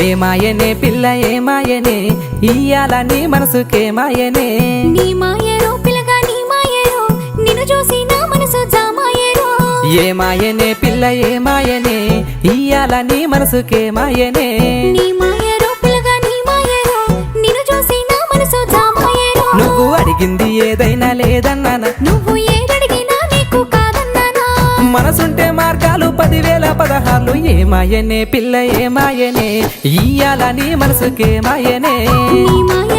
ఏమాయనే పిల్ల ఏమాయనే ఇయ్యాల నీ మనసుకే మాయనే నీ మాయరో పిల్లగా నీ మాయరో నిన్ను చూసి నా మనసు జామాయరో ఏమాయనే పిల్ల ఏమాయనే ఇయ్యాల నీ మనసుకే మాయనే నీ మాయరో పిల్లగా నీ మాయరో నిన్ను చూసి నా మనసు జామాయరో నువ్వు అడిగింది ఏదైనా లేదన్నానా నువ్వు ఏదడిగినా నీకు కాదన్నానా మనసుంటే మార్గాలు 10,000 16 ఏమాయనే పిల్ల ఏమాయనే ఇయ్యాల నీ మనసుకే మాయనే నీ మాయ